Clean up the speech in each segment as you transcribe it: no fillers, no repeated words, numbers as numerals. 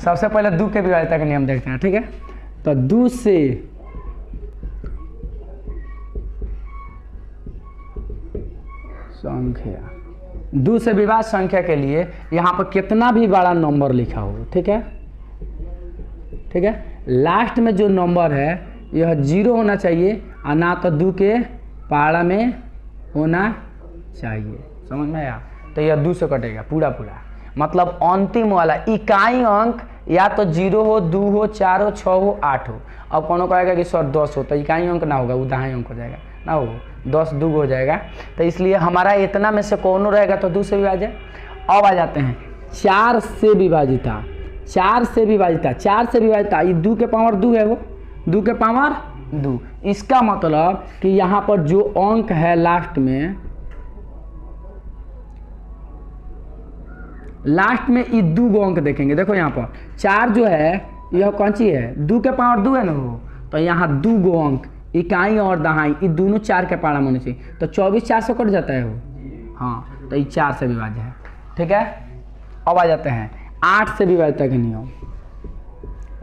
सबसे पहले दो के विभाज्यता का नियम देखते हैं, ठीक है। तो दो से संख्या, दो से विभाज्य संख्या के लिए यहाँ पर कितना भी बड़ा नंबर लिखा हो, ठीक है, ठीक है, लास्ट में जो नंबर है यह 0 होना चाहिए और ना तो 2 के पहाड़ा में होना चाहिए, समझ में आया। तो यह 2 से कटेगा पूरा पूरा, मतलब अंतिम वाला इकाई अंक या तो 0 हो, 2 हो, 4 हो, 6 हो, 8 हो। अब कौन कहेगा कि सर 10 हो, तो इकाई अंक ना होगा, वो दहाई अंक हो जाएगा ना, हो 10 2 हो जाएगा। तो इसलिए हमारा इतना में से कौन रहेगा तो 2 से विभाज्य। अब आ जाते हैं 4 से विभाजिता, 4 से विभाजिता, 4 से विभाजिता, ये 2 के पावर 2 है, वो 2 के पावर 2। इसका मतलब कि यहाँ पर जो अंक है लास्ट में ये 2 अंक देखेंगे। देखो यहाँ पर 4 जो है यह कौन सी है, 2 के पावर 2 है ना वो, तो यहाँ 2 अंक इकाई और दहाई ये दोनों 4 के पारा में होने चाहिए। तो 24 4 से कट जाता है वो, हाँ, तो ये 4 से विभाज्य है, ठीक है। अब आ जाते हैं 8 से विभाज्यता के नियम।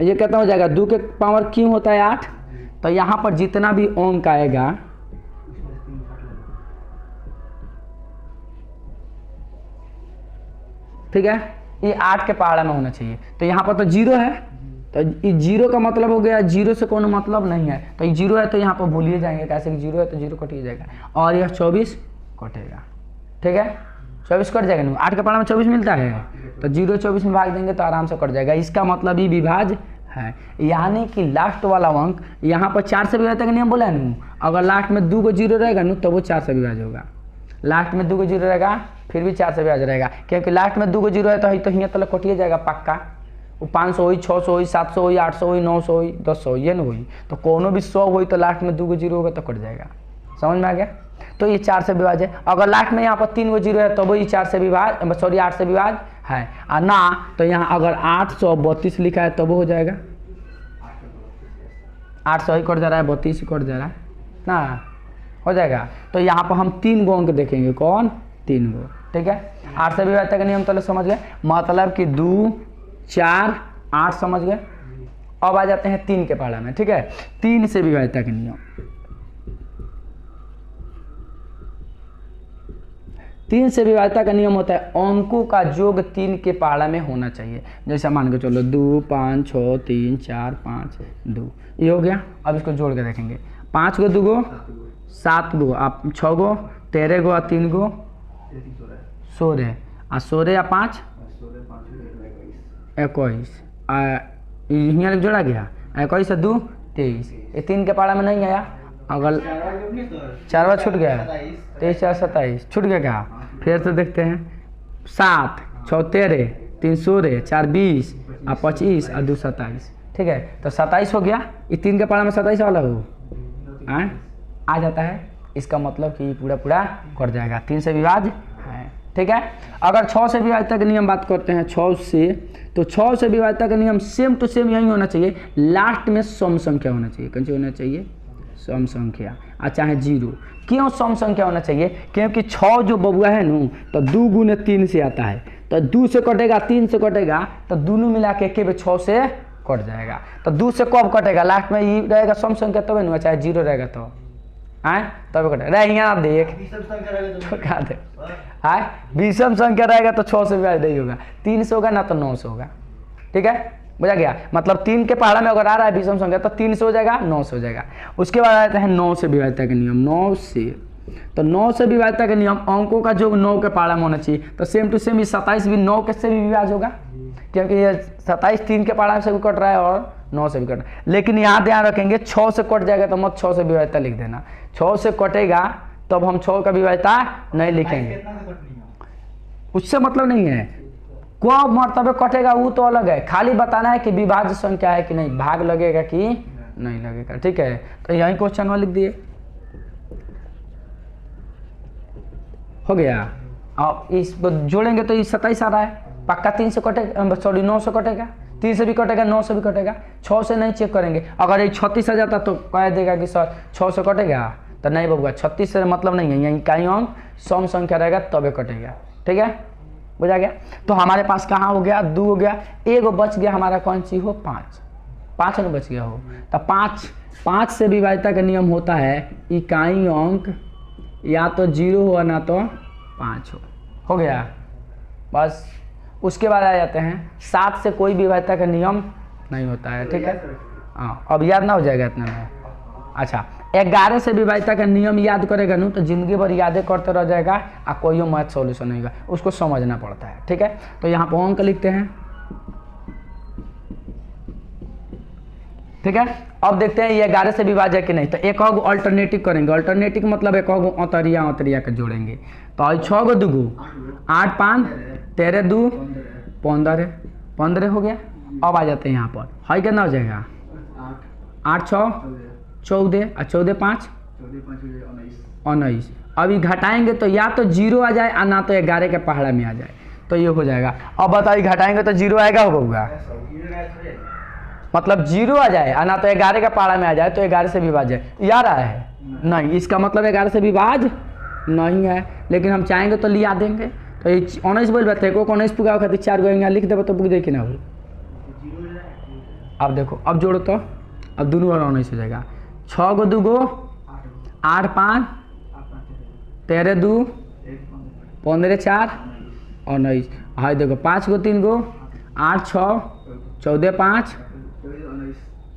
ये कितना हो जाएगा, 2 के पावर क्यों होता है 8, तो यहाँ पर जितना भी अंक आएगा ठीक है, ये 8 के पहाड़ा में होना चाहिए। तो यहाँ पर तो 0 है, तो ये 0 का मतलब हो गया 0 से कोनो मतलब नहीं है, तो ये 0 है तो यहाँ पर भूलिए जाएंगे, कैसे कि 0 है तो 0 कट ही जाएगा और यह 24 कटेगा, ठीक है, 24 कट जाएगा। 8 के पहाड़ा में 24 मिलता है, तो 0 24 में भाग देंगे तो आराम से कट जाएगा। इसका मतलब ये विभाज्य है, यानी कि लास्ट वाला अंक यहाँ पर 4 से विभाज्यता का नियम बोला है ना, अगर लास्ट में 2 को 0 रहेगा ना तो वो 4 से विभाज्य होगा। लास्ट में 2 को 0 रहेगा फिर भी 4 से विभाज्य रहेगा, क्योंकि लास्ट में 2 को 0 है तो यहाँ तक कटिए जाएगा पक्का। वो 500 हुई, 600 हुई, 700 हुई, 800 हुई, 900 हुई, 1000 ये न हुई, तो कोनो भी 100 हुई तो लास्ट में 2 को 0 होगा तो कट जाएगा, समझ में आ गया। तो ये 4 से विभाज्य है। अगर लास्ट में यहाँ पर 3 को 0 है तो वो ये 4 से विभाज्य, सॉरी 8 से विभाज्य है, और ना तो यहाँ अगर 832 लिखा है तो वो हो जाएगा 800 ही कट जा रहा है, 32 ही कट जा रहा है ना, हो जाएगा। तो यहाँ पर हम 3 गो अंक देखेंगे, कौन 3 गो, ठीक है। 8 से विभाज्यता का नियम तो समझ गए, मतलब कि 2 4 8 समझ गए। अब आ जाते हैं 3 के पहाड़ा में, ठीक है। 3 से विभाज्यता के नियम, 3 से विभाज्यता का नियम होता है अंकों का योग 3 के पहाड़ा में होना चाहिए। जैसे मान के चलो 2 5 6 3 4 5 2, ये हो गया। अब इसको जोड़ के देखेंगे, 5 को 2 गो 7 गो, आप 6 गो 13 गो, 3 गो 16, और 16 या 5 21, यहाँ जोड़ा गया 21 से 2 23, ये 3 के पहाड़ा में नहीं आया। अगर 4 बार छूट गया, 23 4 27 छूट गया क्या, फिर से देखते हैं 7 6 13 3 16 4 20 और 25 और 2 27, ठीक है। तो 27 हो गया, ये 3 के पहाड़ा में 27 वाला हो आ जाता है। इसका मतलब कि पूरा पूरा कट जाएगा, 3 से विभाज्य है, ठीक है। अगर 6 से विभाज्यता के नियम बात करते हैं 6 से, तो 6 से विभाज्यता का नियम सेम टू सेम यही होना चाहिए, लास्ट में सम संख्या होना चाहिए। कौन सी होना चाहिए, सम संख्या, और चाहे 0। क्यों सम संख्या होना चाहिए, क्योंकि 6 जो बबुआ है ना तो 2 गुने 3 से आता है, तो 2 से कटेगा 3 से कटेगा, तो दोनों मिला के एक 6 से कट जाएगा। तो 2 से कब कटेगा, लास्ट में ये रहेगा सम संख्या तब ना, चाहे 0 रहेगा तो आए तब कटेगा। यहाँ आप देख विषम संख्या रहेगा तो 6 से विभाज्य नहीं होगा, 3 से होगा ना तो 9 से होगा, ठीक है, बुझा गया। मतलब 3 के पहाड़ा में अगर आ रहा है विषम संख्या तो 3 से हो जाएगा 9 से हो जाएगा। उसके बाद आते हैं 9 से विभाज्यता के नियम। 9 से, तो 9 से विभाज्यता के नियम अंकों का जो 9 के पहाड़ा में होना चाहिए, तो सेम टू सेम ये 27 भी 9 के से भी विभाज्य होगा, क्योंकि ये 27 3 के पहाड़ा से भी कट रहा है और 9 से भी कट रहा है। लेकिन यहाँ ध्यान रखेंगे 6 से कट जाएगा तो मत 6 से विभाज्यता लिख देना, 6 से कटेगा तब हम 6 का विभाज्यता नहीं लिखेंगे, उससे मतलब नहीं है। कब मर्तबे कटेगा वो तो अलग है, खाली बताना है कि विभाज्य संख्या है कि नहीं, भाग लगेगा कि नहीं लगेगा, ठीक है। तो यही क्वेश्चन में लिख दिए, हो गया। अब इसको जोड़ेंगे तो ये 27 आ रहा है, पक्का 3 से कटेगा, सॉरी 9 से कटेगा, 3 से भी कटेगा 9 से भी कटेगा, 6 से नहीं चेक करेंगे। अगर ये 36 आ जाता तो कह देगा कि सर 6 से कटेगा, तो नहीं बबुआ 36 से मतलब नहीं है, यहीं कहीं अंक सम संख्या रहेगा तबे कटेगा, ठीक है। बुझा गया। तो हमारे पास कहाँ हो गया, 2 हो गया, एगो बच गया हमारा कौन सी हो, 5 न बच गया हो। तो 5 से विभाज्यता का नियम होता है इकाई अंक या तो 0 हो ना तो 5 हो गया बस। उसके बाद आ जाते हैं 7 से कोई विभाज्यता का नियम नहीं होता है, ठीक है। हाँ, अब याद ना हो जाएगा इतना में। अच्छा, 11 से विभाज्यता का नियम याद करेगा ना तो जिंदगी भर यादें करते रह जाएगा और कोई मैथ सॉल्यूशन नहीं होगा, उसको समझना पड़ता है, ठीक है। तो यहाँ पर अंक लिखते हैं, ठीक है। अब देखते हैं ये 11 से विभाज्य कि नहीं। तो एक और अल्टरनेटिव करेंगे, अल्टरनेटिव मतलब एक और अंतरिया के जोड़ेंगे। तो 6 गो 2 8 5 13 2 15 हो गया। अब आ जाते हैं यहाँ पर, है कितना हो जाएगा, 8 6 14 और 14 5 19। अभी घटाएंगे तो या तो 0 आ जाए और ना तो 11 के पहाड़ा में आ जाए, तो ये हो जाएगा। अब बताइए घटाएंगे तो 0 आएगा होगा, मतलब 0 आ जाए और ना तो 11 का पहाड़ा में आ जाए तो 11 से विभाज्य या रहा है नहीं, इसका मतलब 11 से विभाज्य नहीं है। लेकिन हम चाहेंगे तो लिया देंगे। तो 19 बोल बात है को 19 पुगा खातिर 4 गो यहाँ लिख देते तो पुग दे कि ना हो। अब देखो, अब जोड़ो तो अब दोनों बार 19 हो जाएगा। 6 गो 2 8 5 13 2 15 4 19। हाँ देखो 5 गो 3 गो 8 6 14 5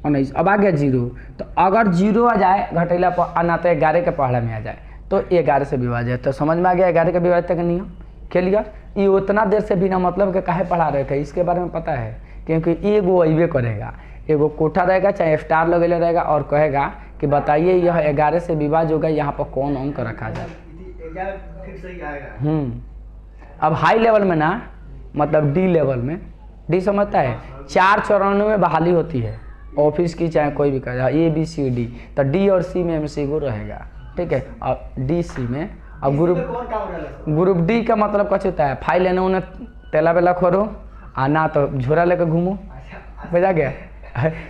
19। अब आ गया 0। तो अगर 0 आ जाए घटेला पर ना तो 11 के पहाड़ा में आ जाए तो 11 से विभाज्य। तो समझ में आ गया 11 के विभाज्यता का नियम। क्लियर। ये उतना देर से बिना मतलब के काहे पढ़ा रहे थे, इसके बारे में पता है, क्योंकि एगो अइबे करेगा, एगो कोठा रहेगा चाहे स्टार लगेले रहेगा और कहेगा कि बताइए यह 11 से विभाज्य होगा, यहाँ पर कौन अंक रखा जाए। अब हाई लेवल में ना, मतलब डी लेवल में, डी समझता है 4 चरणों में बहाली होती है ऑफिस की, चाहे कोई भी करेगा ABCD। तो डी और सी में MC को रहेगा, ठीक है। और DC में अब ग्रुप D का मतलब कुछ होता है फाइल लेने उन्हें तेला बेला खोरो आ ना तो झोरा लेकर घूमो, बुझा गया।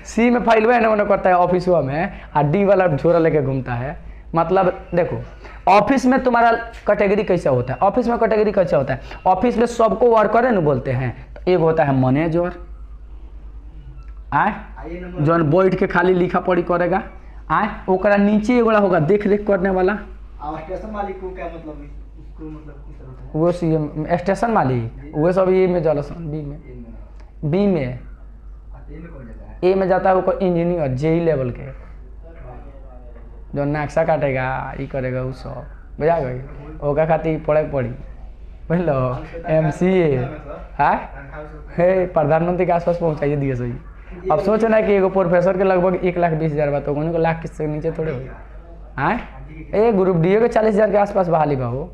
C में फाइल है ना उन्हें करता है ऑफिस में, और D वाला झोरा लेकर घूमता है। मतलब देखो ऑफिस में तुम्हारा कैटेगरी कैसा होता है, ऑफिस में कैटेगरी कैसा होता है, ऑफिस में सबको वर्कर है ना बोलते हैं। तो एक होता है मैनेजर, जो बैठ के खाली लिखा पढ़ी करेगा, ओकरा नीचे एगोड़ा होगा देख रेख करने वाला, स्टेशन मालिक को क्या मतलब, उसको मतलब किस तरह होता है? वो स्टेशन मालिक, वो सब ए में जलसन, बी में ए में जाता है वो इंजीनियर JE लेवल के, जो नक्शा काटेगा ये करेगा वो सब, बुझा गई। ओका खातिर पढ़े पड़ी बुझलो, MCA है प्रधानमंत्री के आसपास पहुँचाइए दिए सही। अब सोच ना कि एगो प्रोफेसर के लगभग 1,20,000 बात हो, को लाख से नीचे थोड़े हो। ग्रुप D के 40,000 के आसपास बहाली बा हो।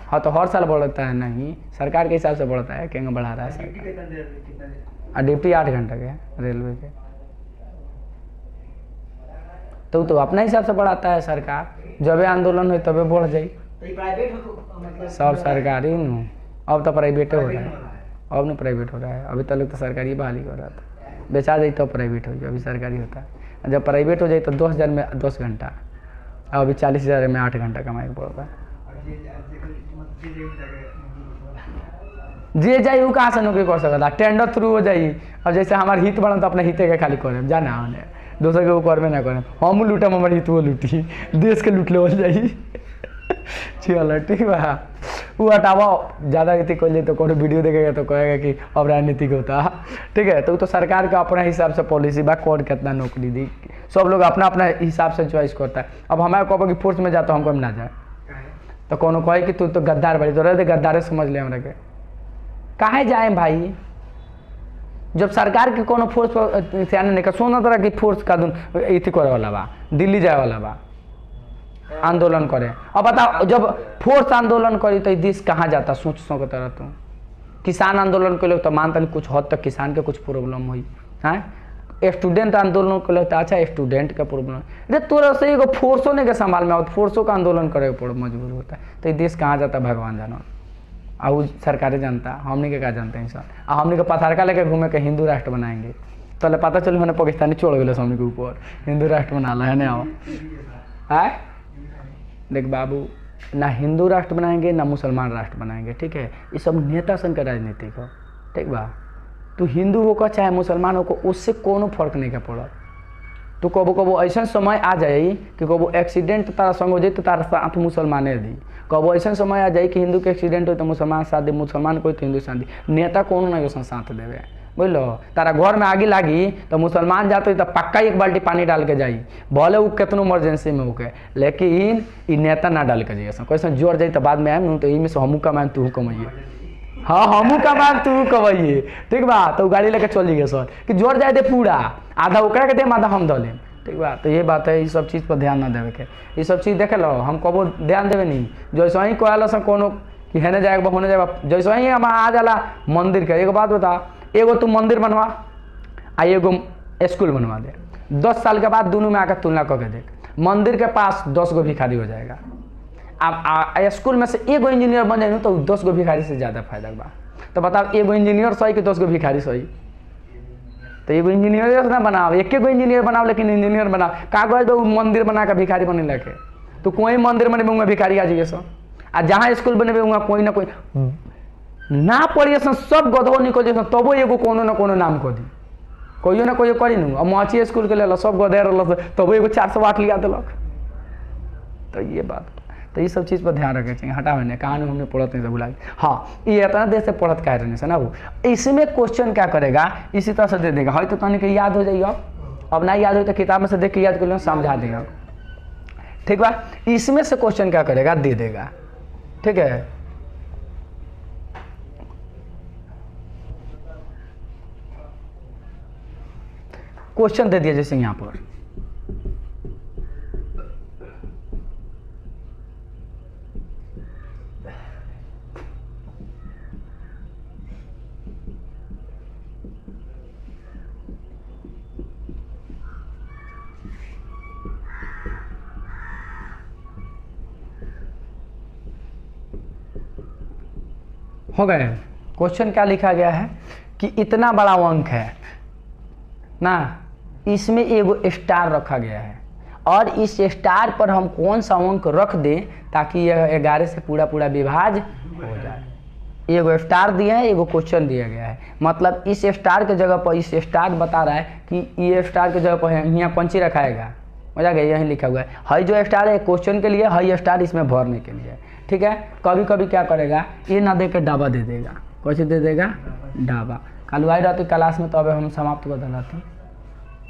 हाँ तो हर साल बढ़ता है, नहीं सरकार के हिसाब से बढ़ता है, क्या बढ़ा रहा है सरकार। ड्यूटी 8 घंटे के रेलवे के, तो अपना हिसाब से बढ़ाता है सरकार, जब आंदोलन हो तबे बढ़ जाए। सब सरकारी न, अब तो प्राइवेट हो रहा है, अब नहीं प्राइवेट हो रहा है। अभी तक तो सरकारी बहाली हो रहा था, बेचा जाए तो प्राइवेट हो जाए, अभी सरकारी होता है। जब प्राइवेट हो जाए तो 10,000 में 10 घंटा, अभी 40,000 में 8 घंटा कमाई पड़ता है। जे जाए वो कहाँ से नौकरी कर सकता, टेंडर थ्रू हो जाए। अब जैसे हमारे हित बना तो अपने हिते के खाली करे जाना होने, दूसरे के वो करबे ना करें, हम लूटम हमारे हित वो लूटी, देश के लूट ले हो जाए। चलो ठीक बा, वो हटावा ज़्यादा नीति कर ले तो कोई वीडियो देखेगा तो कहेगा कि अब राजनीतिक होता, ठीक है। तो सरकार का अपना हिसाब से पॉलिसी बा, कौन कितना नौकरी दी, सब लोग अपना अपना हिसाब से चॉइस करता है। अब हमारे कहो कि फोर्स में जाता हमको ना जाए, तो कोनो कहे कि तू तो गद्दार बड़ी, तो रहते गद्दारे समझ ले हमरा के, काहे जाए भाई। जब सरकार के कोनो फोर्स पर ध्यान नहीं कर, सोना तरह की फोर्स का इति करे वाला बा, दिल्ली जाए वाला बा आंदोलन करे। अब बताओ जब फोर्स आंदोलन करी तो देश कहाँ जाता, सोच सकता रह तुम। किसान आंदोलन के लोग तो मानता नहीं कुछ हद तक किसान के कुछ प्रॉब्लम हुई है, स्टूडेंट आंदोलन के लोग तो अच्छा स्टूडेंट का प्रॉब्लम, अरे तोरा से एगो फोर्सो नहीं के संभाल में, फोर्सों का आंदोलन करे पड़ मजबूर होता है। तो ये देश कहाँ जाता भगवान जाना, और सरकारें जानता, हमने के क्या जानते हैं इंसान। हमने के पथारका लेके घूमे के हिंदू राष्ट्र बनाएंगे, तो पता चलो मैंने पाकिस्तानी छोड़ गए हमने के ऊपर हिंदू राष्ट्र बना ला है ना। देख बाबू ना हिंदू राष्ट्र बनाएंगे ना मुसलमान राष्ट्र बनाएंगे, ठीक है। ये सब नेता सन के राजनीतिक हो, ठीक बा। तू हिंदू हो का चाहे मुसलमान हो को, उससे कोनो फर्क नहीं का पड़ा। तो कबो कबो ऐसा समय आ जाए कि कबो एक्सीडेंट तारा संग हो जाए तो तारा साथ मुसलमाने दी, कबो ऐसा समय आ जाए कि हिंदू के एक्सीडेंट हो तो मुसलमान साथ दे, मुसलमान कोई तो हिंदू साथ दी। नेता कोनो ना वैसा साथ देवे, बोलो। तारा घर में आगे लागी तो मुसलमान जाते तो पक्का एक बाल्टी पानी डाल के जाई, भले वो कितनो इमरजेंसी में होके, लेकिन ई नेता ना डाल के जाइए। कैसे जोर जाई तो बाद में आए तो इनमें से हमू कमाएं तू कमाइए, हाँ हमू कमाएं तू कमाइए, ठीक बा। तो गाड़ी लेके चली गए सर कि जोर जाए दे पूरा, आधा ओकरा के दे आधा हम धलें, ठीक बा। तो ये बात है, ये सब चीज़ पर ध्यान ना देवे के। ये सब चीज़ देखे लो, हम कबो ध्यान देवे नहीं। जैसे ही कहला से कोनो कि हेने जाएगा होने जाएगा, जैसे ही हम आ जाला मंदिर के। एगो बात बता, एगो तू मंदिर बनवा आ एगो स्कूल बनवा दे, 10 साल के बाद दोनों में आकर तुलना करके देख, मंदिर के पास 10 गो भिखारी हो जाएगा। अब स्कूल में से एगो इंजीनियर बन जाए तो 10 गो भिखारी से ज़्यादा फायदा बा। तो बताओ एगो इंजीनियर सही कि 10 गो भिखारी सही? तो एगो इंजीनियर ना बनाओ, एक गो इंजीनियर बनाओ, लेकिन इंजीनियर बनाओ। कागज दो मंदिर बना के भिखारी बने लगे, तो कोई मंदिर बने भिखारी आ जाइए सो, आ जहाँ स्कूल बने वहाँ कोई ना कोई ना पढ़िए सब गधो निकल जाए, तबो एगो कोनो ना कोनो नाम को दी, कोई ना कोई करी नू। अब माची स्कूल के ले सब गधे रहा, तबो एगो 408 लिया दिलक। तो ये बात, तो ये सब चीज़ पर ध्यान रखे चाहिए। हटा मैंने कहानी हमने पढ़त नहीं, भुला गया। हाँ, ये इतना देर से पढ़त कह रहे से ना वो, इसमें क्वेश्चन क्या करेगा इसी तरह से दे देगा। है तो तहनी के याद हो जाइए, अब ना याद हो तो किताब में से देख के याद कर लो, समझा देगा, ठीक बा। इसमें से क्वेश्चन क्या करेगा, दे देगा, ठीक है। क्वेश्चन दे दिया जैसे यहाँ पर, हो गए। क्वेश्चन क्या लिखा गया है कि इतना बड़ा अंक है ना, इसमें एगो स्टार रखा गया है, और इस स्टार पर हम कौन सा अंक रख दें ताकि यह 11 से पूरा पूरा विभाज हो जाए। एगो स्टार दिया है, एगो क्वेश्चन दिया गया है, मतलब इस स्टार के जगह पर, इस स्टार बता रहा है कि ये स्टार के जगह पर यहाँ पंची रखाएगा, मजा गया, यही लिखा हुआ है जो स्टार है क्वेश्चन के लिए, है स्टार इसमें भरने के लिए, ठीक है। कभी कभी क्या करेगा, ये ना दे के डाबा दे देगा, कैसे दे देगा, डाबा। कल आई रहती क्लास में तो अब हम समाप्त कर देना थी,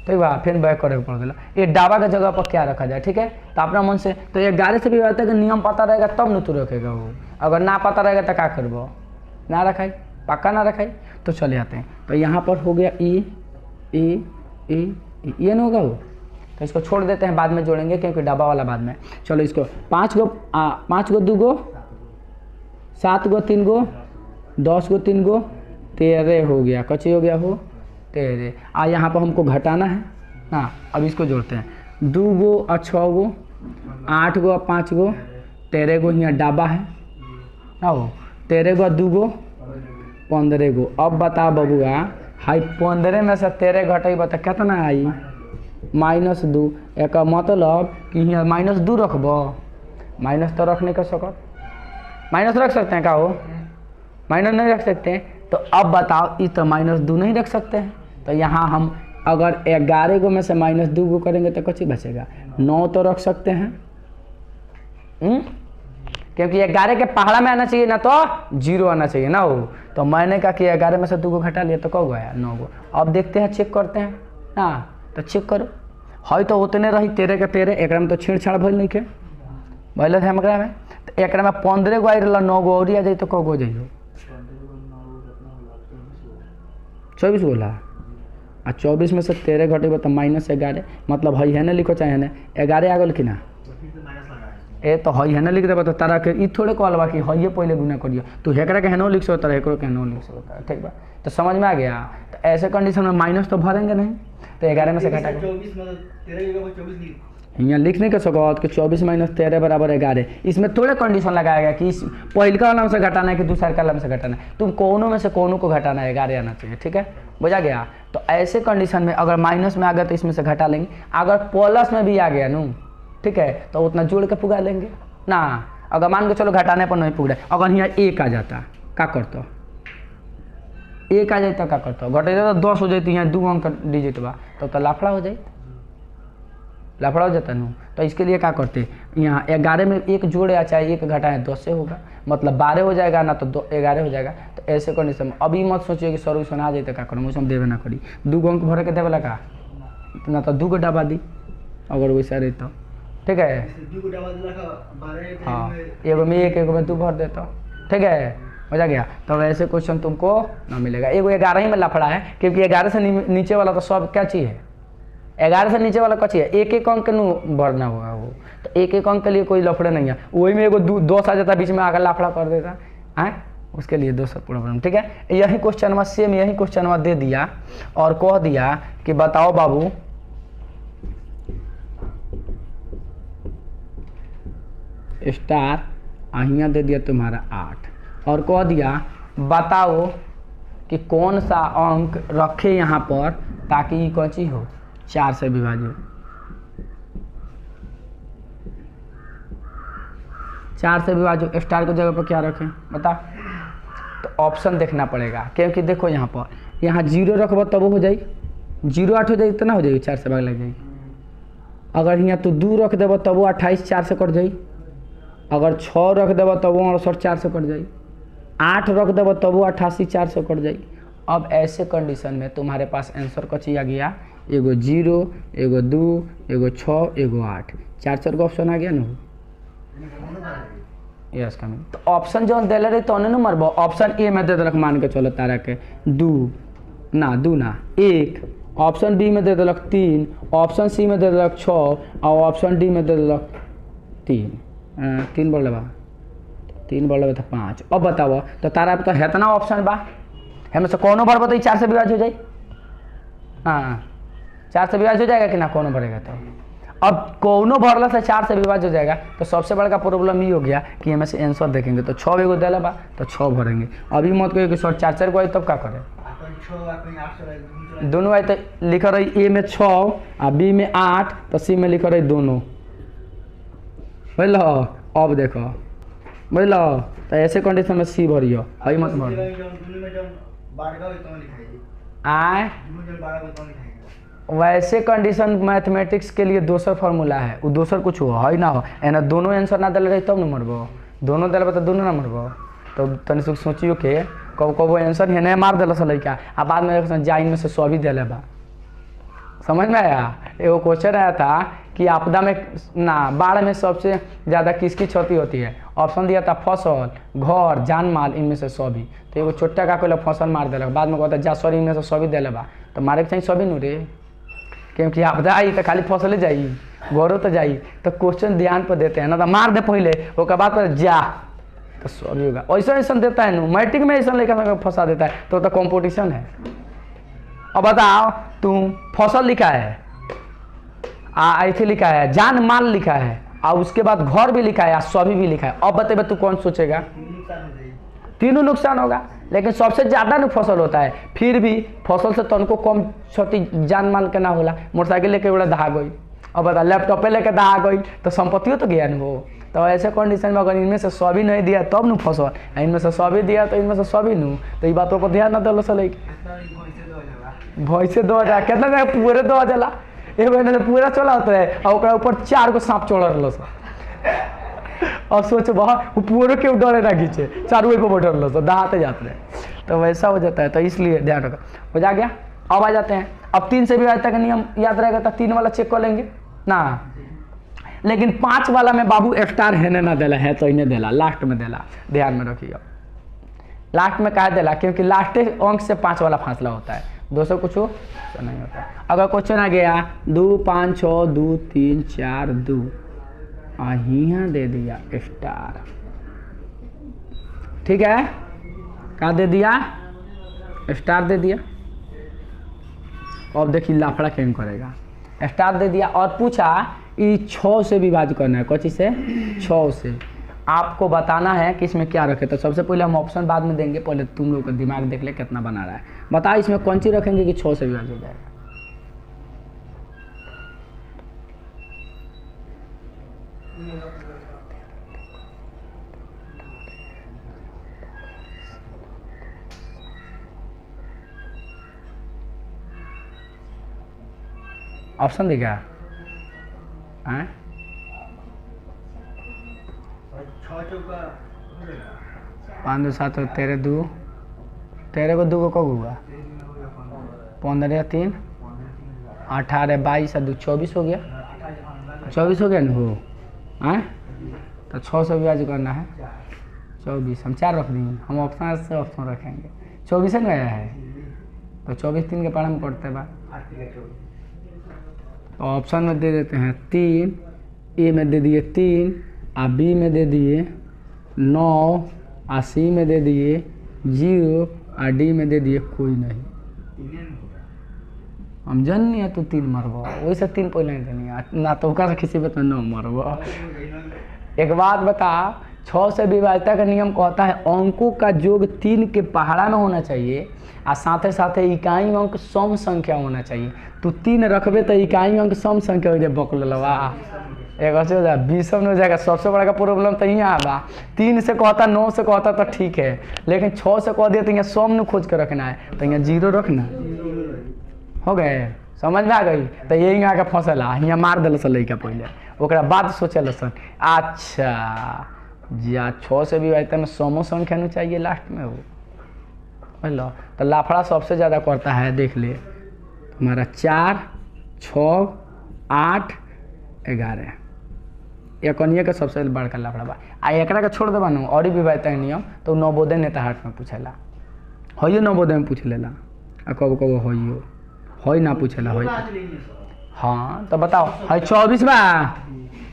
ठीक बा, फिर बैक करे पड़ गया। ये डाबा के जगह पर क्या रखा जाए, ठीक है। तो अपना मन से तो 11 से भी रहता है कि नियम पता रहेगा तब न तू रखेगा वो, अगर ना पता रहेगा तो क्या करबो, ना रखाई, पक्का ना रखाई। तो चले आते हैं, तो यहाँ पर हो गया ये ना होगा वो, तो इसको छोड़ देते हैं, बाद में जोड़ेंगे क्योंकि डब्बा वाला बाद में। चलो इसको 5 गो 2 गो 7 गो 3 गो 10 गो 3 गो 13 हो गया, कच्ची हो गया हो 13। यहाँ पर हमको घटाना है ना, अब इसको जोड़ते हैं 2 गो और 6 गो 8 गो और 5 गो 13 गो, यहाँ डाबा है ना वो 13 गो 2 गो 15 गो। अब बता बबुआ, हाई 15 में से 13 घटाई बता कितना आई, -2। एक मतलब कि यहाँ -2 रखबो, माइनस तो रख नहीं कर सकत, माइनस रख सकते हैं क्या हो, माइनस नहीं रख सकते हैं। तो अब बताओ, इस तो -2 नहीं रख सकते हैं, तो यहाँ हम अगर 11 गो में से -2 गो करेंगे तो कुछ बचेगा, 9 तो रख सकते हैं, क्योंकि 11 के पहाड़ा में आना चाहिए ना, तो 0 आना चाहिए ना हो। तो मैंने कहा कि 11 में से 2 गो घटा लिया तो कब गया 9 गो। अब देखते हैं, चेक करते हैं ना, तो चेक करो, है तो उतने रही 13 के 13, एक में तो छेड़छाड़ भइल नहीं के भले थे एकरा में, तो एक में 15 गो आई रहा, 9 गो और आ जाए तो कब हो जाइए 24 गो ला, आ 24 में से 13 घटेगा तो -11, मतलब है ना लिखो चाहे ना 11 आ गल कि ना, ए तो है ना लिख देबा। तो तारा के ई थोड़े कहल बा कि है पहले गुना करियो, तू हेकरा के हेनो लिख सकता है, एकरो के हेनो लिख सकता है, ठीक बा। तो समझ में आ गया। तो ऐसे कंडीशन में माइनस तो भरेंगे नहीं, तो 11 में से घटा 24 मतलब 13 जगह 24 लिख, यहाँ लिख नहीं कर सकत कि 24 - 13 = 11। इसमें थोड़े कंडीशन लगाएगा कि इस पहिलका वाला में से घटाना है कि दूसरा वाला में से घटाना है, तुम कोनो में से कोनो को घटाना है, 11 आना चाहिए, ठीक है, बुझा गया। तो ऐसे कंडीशन में अगर माइनस में आ गया तो इसमें से घटा लेंगे, अगर प्लस में भी आ गया नू, ठीक है, तो उतना जोड़ के पुगा लेंगे ना। अगर मान के चलो घटाने पर नहीं पूरा, अगर यहाँ एक आ जाता क्या करता, एक आ जाता क्या करता, घटे तो 10 हो जाती, यहाँ 2 अंक डिजिट बा तो लाफड़ा हो जाए, लाफड़ा हो जाता न। तो इसके लिए क्या करते, यहाँ 11 में एक जोड़े या चाहे एक घटाएं 10 से होगा, मतलब 12 हो जाएगा ना तो 11 हो जाएगा। तो ऐसे कंडीशन में अभी मत सोचिए कि सॉल्यूशन आ जाए तो क्या करूँ, उसमें देवे ना करी 2 अंक भरे के देवेला का ना तो 2 डब्बा दी अगर वैसा रही तो ठीक है। हाँ एगो में एक, एगो में 2 भर देता, ठीक है हो जा गया। तो वैसे क्वेश्चन तुमको ना मिलेगा। एगो 11 ही में लफड़ा है, क्योंकि 11 से नीचे वाला तो सब क्या चीज़ है, 11 से नीचे वाला कची है, एक एक अंक नू भरना होगा वो, तो एक एक अंक के लिए कोई लफड़े नहीं है। वही में एगो 2 आ जाता बीच में आकर लफड़ा कर देता है, उसके लिए दोसर प्रॉब्लम, ठीक है। यही क्वेश्चन सेम यही क्वेश्चन दे दिया और कह दिया कि बताओ बाबू स्टार अहिया दे दिया तुम्हारा 8 और कह दिया बताओ कि कौन सा अंक रखे यहाँ पर ताकि ये कौन चीज हो 4 से विभाजित, 4 से विभाजित स्टार की जगह पर क्या रखें बता। तो ऑप्शन देखना पड़ेगा, क्योंकि देखो यहाँ पर यहाँ 0 रखब तब हो जाए 0 8 हो जाए इतना हो जाएगी 4 से भाग लग जाएगी। अगर यहाँ तो 2 रख देव तब वो 28 4 से कट जाई, अगर 6 रख देव तब वो 68 4 से कट जाई, 8 रख देव तब वो 88 4 से कट जाई। अब ऐसे कंडीशन में तुम्हारे पास आंसर कची आ गया, एगो 0 एगो 2 एगो 6 एगो 8, 4 का ऑप्शन आ गया ना। Yes coming. तो ऑप्शन जो दिले रही तो न मरब, ऑप्शन ए में दे दिलक मान के चलो तारा के 2 ना 1, ऑप्शन बी में दे दिलक 3, ऑप्शन सी में दे दिलक 6 और ऑप्शन डी में दे दिलक 3 बोल बा 3 बोल तो 5। अब बताओ तो तारा तो हेतना ऑप्शन बा, हमें से कौनो भर बताई 4 से विभाज हो जाए, हाँ 4 से विभाज हो जाएगा कि ना कौनो भरेगा। तो अब कौनो भरला से 4 से विभाज हो जाएगा। तो सबसे बड़ा प्रॉब्लम ये हो गया कि हमें से आंसर देखेंगे तो 6 एगो दिला बा तो 6 भरेंगे। अभी मत कहिए कि सर 4 को आई तब क्या करें, दोनों आई तो लिखा रही ए में 6 और बी में 8 तो सी में लिखा रही दोनों, बुझल। अब देखो बुझल, तो ऐसे कंडीशन में सी भरियो, अभी मत भर आए। वैसे कंडीशन मैथमेटिक्स के लिए दोसर फार्मूला है, वो दोसर कुछ हो है ना हो एना दोनों आंसर ना दिल रही तब न मरबो, दोनों दिल तो दोनों ना मरबो। तो तनि सुख सोचियो के कब कब आंसर है मार दिल लड़का आ बाद में जाइन में से सभी दिले बा, समझ में आया। एगो क्वेश्चन आया था कि आपदा में ना बाढ़ में सबसे ज़्यादा किसकी क्षति होती है, ऑप्शन दिया था फसल घर जान माल इनमें से सभी। तो एगो छोटा का कोई फसल मार दिलक, बाद में कहता जा सॉरी इनमें से सभी दिले बा, तो मारे के चाहिए सभी नु रे, क्योंकि आपदा आई तो खाली फसले जाई घरों तो जाई। तो क्वेश्चन ध्यान पर देते हैं ना, तो मार दे पहले उसके बाद पर जा तो सॉरी होगा। ऐसा ऐसा देता है नु मैट्रिक में ऐसा लेकर फंसा देता है, तो कंपटीशन है। अब बताओ तुम फसल लिखा है ऐसे लिखा है जान माल लिखा है और उसके बाद घर भी लिखा है सभी भी लिखा है, अब बतेबे तू कौन सोचेगा, तीनों नुकसान होगा। लेकिन सबसे ज़्यादा न फसल होता है, फिर भी फसल से तनको कम क्षति जान माल के ना होला। मोटरसाइकिल लेके बड़ा दहा गई, अब बता लैपटॉपे लेके दहा गई तो संपत्तियों तो गया न हो। तो ऐसे कंडीशन में अगर इनमें से सभी नहीं दिया तब न फसल, इनमें से सभी दिया तो इनमें से सभी नू, तो ये बातों पर ध्यान न दिलो सले भैंसे 2000 कितना देगा पूरे 2000 एक महीने से पूरा चला होता है और ऊपर 4 गो सांप चढ़ रहा और सोच वो पूरे क्यों डरे ना खींचे 4 पे बैठे रहो दहाते जाते हैं, तो वैसा हो जाता है। तो इसलिए ध्यान रखो, हो जा गया। अब आ जाते हैं, अब 3 से भी आज तक नियम याद रहेगा तो 3 वाला चेक कर लेंगे ना, लेकिन 5 वाला में बाबू स्टार है ना देला है तो इन्हें देला लास्ट में देला, ध्यान में रखिए। लास्ट में कहा देला क्योंकि लास्ट अंक से 5 वाला फासला होता है, दोस्तों कुछ नहीं होता। अगर क्वेश्चन आ गया 2 5 6 2 3 4 2 यहाँ दे दिया स्टार, ठीक है क्या दे दिया स्टार दे दिया। अब देखिए लाफड़ा क्यों करेगा, स्टार दे दिया और पूछा ये 6 से विभाजित करना है, कौन से 6 से आपको बताना है कि इसमें क्या रखे। तो सबसे पहले हम ऑप्शन बाद में देंगे, पहले तुम लोग का दिमाग देख ले कितना बना रहा है। बताओ इसमें कौन सी रखेंगे कि 6 से विभाजित हो जाएगा। ऑप्शन दिखा हैं? 6 चौका हो जाएगा। 5 2 7 13 2, 13 को 2 को कब हुआ? 15 3 18 22 2 24 हो गया। 24 हो गया ना हो हैं? तो 6 से ब्याज करना है 24, हम 4 रख देंगे, हम ऑप्शन से ऑप्शन रखेंगे। 24 में आया है तो 24 3 के पारा में पड़ते बा। तो ऑप्शन में दे देते हैं 3, ए में दे दिए 3, आ बी में दे दिए 9, आ सी में दे दिए 0, आ डी में दे दिए कोई नहीं। हम जन नहीं है तो 3 मरबो, वैसे 3 पहले नहीं देनी है ना, तो ओका से किसी बात में 9 मरबो। एक बात बता, 6 से विभाज्यता का नियम कहता है अंकों का योग 3 के पहाड़ा में होना चाहिए और साथ ही इकाई अंक सम संख्या होना चाहिए। तू 3 रखबे तो इकाई अंक सम संख्या हो जाए बकलवा, एक हो जाए 20 में हो जाएगा। सबसे बड़ा का प्रॉब्लम तो यहाँ बा, 3 से कहता 9 से कहता तो ठीक है, लेकिन 6 से कह दिया तो यहाँ सम न खोज के रखना है, तो यहाँ 0 रखना हो गए। समझ में आ गई? तो यही आके फंसला, यहाँ मार दिल लड़का पहले, ओकरा बाद सोचल सन अच्छा जा 6 से विभाज्यता में समो संख्या न चाहिए लास्ट में हो लो। तो लाफड़ा सबसे ज़्यादा करता है, देख ले हमारा 4 6 8 11 एकनिया का सबसे बड़का लाफड़ा बा। आ एकरा के छोड़ देबा न और विभाज्यता के नियम तो नवोदय नेता हाट में पूछेला, होइयो नवोदय में पूछ लेला, आ कब कब होइयो होई ना पूछेला होई। हाँ तो बताओ है 24 बा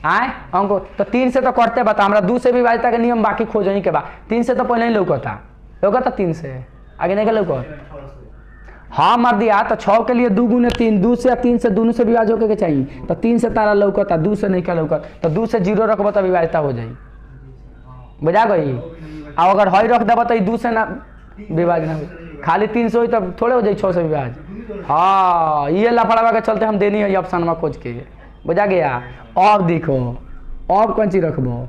आए हमको तो 3 से तो करते बता, हमरा 2 से विभाज्यता के नियम बाकी खोजही के बा। 3 से तो पहले ही लौकता 3 से आगे नहीं लौकत। हाँ मर दिया तो 6 के लिए 2 गुने 3, 2 से 3 से दोनों से विभाज्य होके के चाहिए, तो 3 से तारा लौकता 2 से नहीं क्या लौकत, तो 2 से 0 रखबो तो विभाज्यता हो जाई, बुझा गई। और अगर हई रख देबो तो 2 से ना विभाज्य ना हो, खाली 3 से हो तब थोड़े हो जाए 6 से विभाज्य। हाँ ये लफड़वा के चलते हम देनी है ऑप्शन में खोज के, बुझा गया। अब देखो अब कौन चीज रखबो,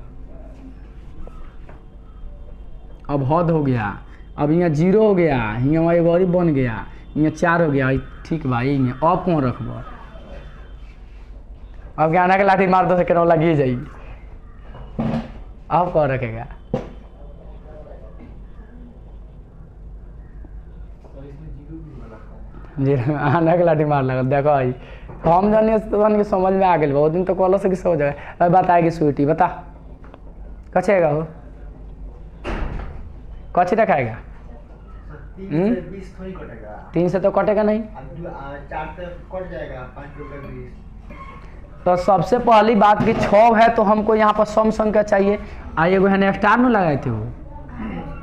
अब हद हो गया, अब यहाँ 0 हो गया, यहाँ एगो और बन गया, यहाँ 4 हो गया, ठीक भाई। अब कौन रखबो, अब गाना के लाठी मार दो से केना लगी जाई, अब कौन रखेगा? जी आना के लाठी मार लगल, देखो भाई हम जानिए तो समझ में आ गए बहुत दिन तो कॉल से किस हो जाएगा। बताएगी स्वीटी बता कचेगा हो कचे रखाएगा 3 से तो कटेगा नहीं, 4 से कट जाएगा 5 रुपये 20। तो सबसे पहली बात कि 6 है तो हमको यहाँ पर सम संख्या चाहिए। आइए वो है स्टार में लगाए थे वो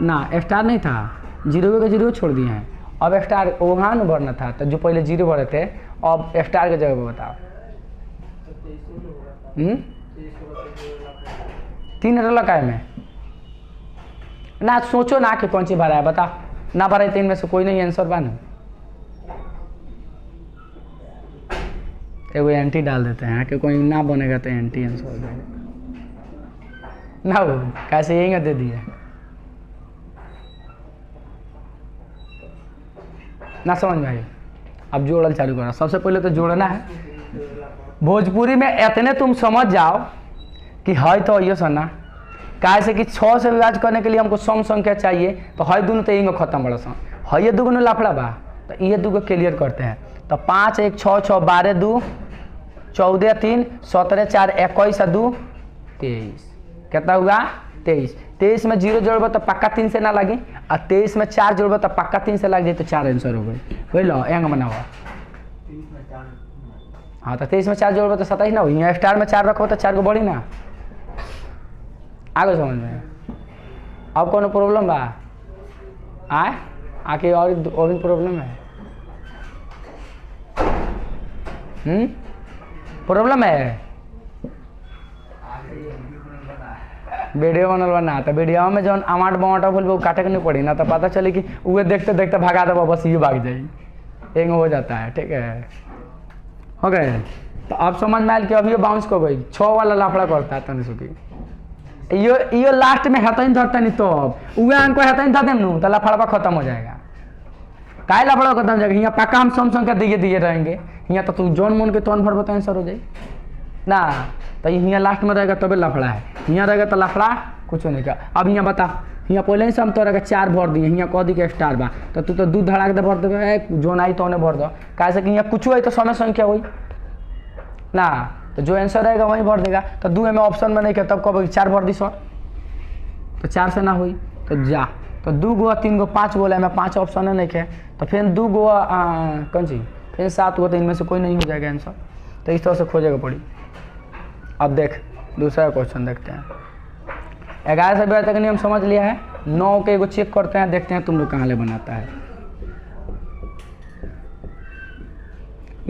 ना, स्टार नहीं था, 0 के 0 छोड़ दिए हैं, अब स्टार वहाँ न भरना था, तो जो पहले 0 भरे थे अब स्टार के जगह पे बताओ। 3 लगा में ना, सोचो ना कि कौन सी भरा है बता, ना भरा 3 में से कोई नहीं आंसर बा ना, एगो एंटी डाल देते हैं कि कोई ना बनेगा तो एंटी आंसर ना हो, कैसे यही दे दिए ना, समझ में आई। अब जोड़ल चालू करा, सबसे पहले तो जोड़ना है। भोजपुरी में इतने तुम समझ जाओ कि है तो ये सुनना, काहे से कि 6 से विभाज्य करने के लिए हमको सम संख्या चाहिए, तो है दोनों तो यही खत्म बड़ा सन, है ये दुगुनो लाफड़ा बा, तो ये दुगो क्लियर करते हैं। तो 5 1 6 6 12 2 14 3 17 4 21 2 23, कितना हुआ 23। 23 में 0 जोड़बो तो पक्का 3 से ना लगी, और 23 में 4 जोड़बो तो पक्का 3 से लग जाए, तो 4 आंसर हो गई। वही लो एंग बनाओ। हाँ तो 23 में 4 जोड़बो तो 27 ना हो, यहाँ स्टार में 4 रखो तो 4 को बढ़ी ना, आगे समझ में। अब कौन प्रॉब्लम बा आए आके और भी प्रॉब्लम है, प्रॉब्लम है। वीडियो बनल बना तो वीडियो में जौन अमाउंट बमाटा बोल वो काटे के नहीं पड़ी ना, तो पता चले कि वो देखते देखते भगा दबा बस ये भाग जाए, एक हो जाता है। ठीक है हो गए। तो अब समझ में आयल कि अभी बाउंस को गई 6 वाला लाफड़ा करता है तनि सुखी, यो लास्ट में हतन धरता नहीं, तो अब उहे अंक हतन धर देम नु तो लाफड़ा खत्म हो जाएगा। काय लफड़ा का दाम जाएगा यहाँ पक्का हम सम संख्या दिए रहेंगे यहाँ तो तू जौन मन के तौन भर बताएं सर हो जाए ना तो यहाँ लास्ट में रहेगा तबे लफड़ा है यहाँ रहेगा तो लफड़ा कुछ नहीं का। अब यहाँ बता यहाँ पहले ही से हम तोरा के 4 भर दिए यहाँ कह दी के स्टार बा तो तू तो 2 धड़ाक दे भर देवे जोन आई तो भर दो कैसे कि यहाँ कुछ आई तो समय संख्या हुई ना तो जो आंसर रहेगा वही भर देगा। तो 2 में ऑप्शन में नहीं किया तब कब 4 भर दी सर तो 4 से ना हुई तो जा तो 2 गो 3 गो 5 गो में 5 ऑप्शन नहीं खे तो फिर 2 गो कौन सी फिर 7 गो तो इनमें से कोई नहीं हो जाएगा आंसर। तो इस तरह से खोजेगा पड़ी। अब देख दूसरा क्वेश्चन देखते हैं। 11 से 12 तक नियम समझ लिया है। 9 के एगो चेक करते हैं देखते हैं तुम लोग कहाँ ले बनाता है।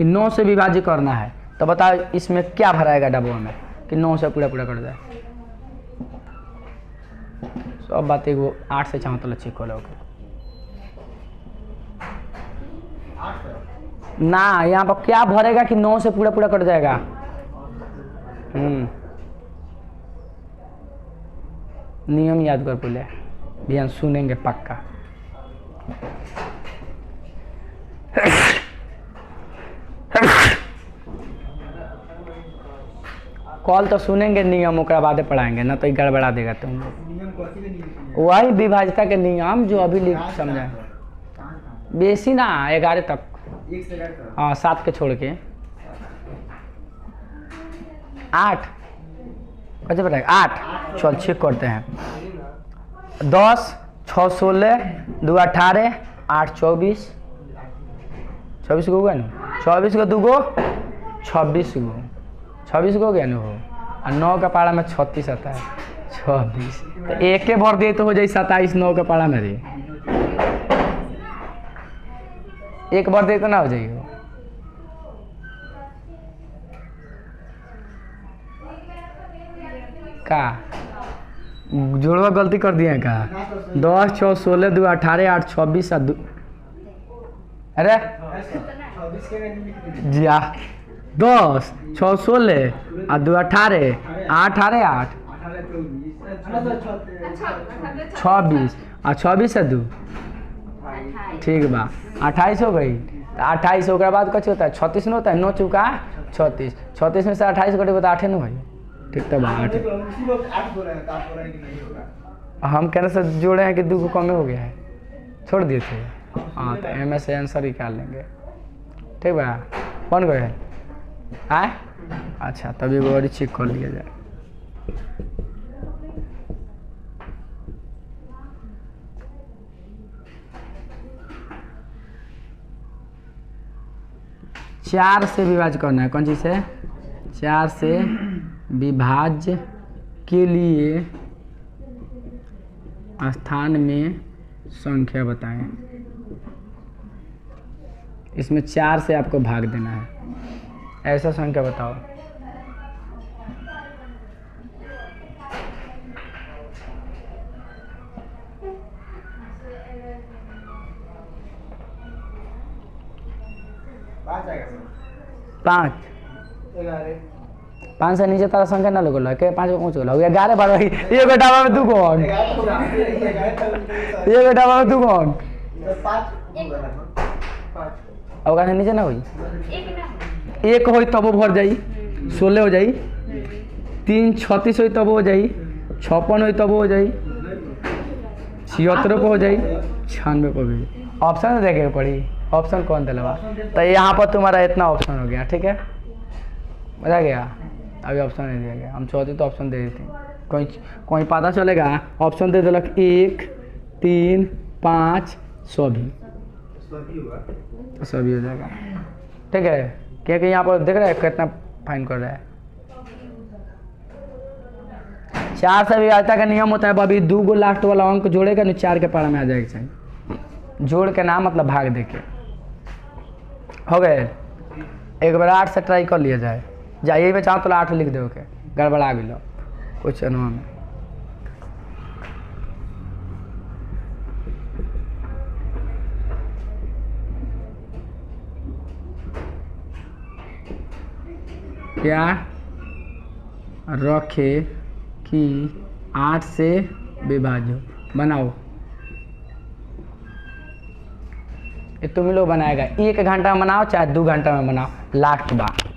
9 से विभाजित करना है तो बताओ इसमें क्या भराएगा डब्बों में कि 9 से पूरा पूरा कर जाए। सब बात एगो 8 से चाहो तो चेक कर ना यहाँ पर क्या भरेगा कि 9 से पूरा पूरा कट जाएगा। नियम याद कर पहले ध्यान सुनेंगे पक्का। कॉल तो सुनेंगे नियम ओकरा बाद पढ़ाएंगे ना तो गड़बड़ा देगा तुम लोग। वही विभाजिता के नियम जो अभी लिख समझाए बेसी ना 11 तक हाँ 7 के छोड़ के 8 कैसे बताएगा 8 चल चेक करते हैं। 10 6 16 2 18 8 24 24 को होगा ना 24 को 2 गो 26 गो 26 को हो गया ना हो और 9 का पारा में 36 आता है 26 तो एक के भर दिए तो हो जाए 27 9 का पारा में रे एक भर दिए तो ना हो जाएगा। का जोड़वा गलती कर दिए का 10 6 16 2 18 8 26 और 2 अरे जी 10 6 16 और 2 18 8 8 8 26 और 26 से 2 ठीक बा 28 हो गई। तो 28 ओकरा बाद कुछ होता है 36 न होता है 9 चुका 36 36 में से 28 कटेगा तो 8 न भाई ठीक तो 8 हम कहने से जोड़े हैं कि 2 को कम हो गया है छोड़ दिए थे हाँ तो एम से आंसर निकाल लेंगे ठीक बा कौन गए आए अच्छा तभी वो और चेक कर लिया जाए। चार से विभाज्य करना है कौन चीज से 4 से विभाज्य के लिए स्थान में संख्या बताएं। इसमें 4 से आपको भाग देना है ऐसा संख्या बताओ। पाँच 5 से नीचे तारा संख्या ना लगल के 5 को पहुँच गल 11 12 एगो डब्बा में 2 कौन एगो डब्बा में 2 कौन अब का नीचे ना होई एक होई तब भर जाई 16 हो जाई 3 36 होई तब हो जाई 56 होई तब हो जाई 76 को हो जाई 96 को भी ऑप्शन देखे पड़ी ऑप्शन कौन दिलवा तो यहाँ पर तुम्हारा इतना ऑप्शन हो गया ठीक है मजा गया। अभी ऑप्शन नहीं दिया गया हम चाहते तो ऑप्शन दे देते कोई कोई पता चलेगा ऑप्शन दे दिलक 1 3 5 सभी हो जाएगा ठीक है क्योंकि यहाँ पर देख रहे हैं कितना फाइन कर रहा है। 4 से विभाज्यता का नियम होता है अभी 2 गो लास्ट वाला अंक जोड़ेगा नहीं 4 के पारा में आ जाएगा चाहिए जोड़ के नाम मतलब भाग दे के हो गए। एक बार 8 से ट्राई कर लिया जाए जाइए में चाहो तो 8 लिख दो के गड़बड़ा भी लो कुछ अनुमान में क्या रखे कि 8 से विभाज्य बनाओ ये तुम लोग बनाएगा, 1 घंटा में बनाओ चाहे 2 घंटा में बनाओ, लास्ट बार।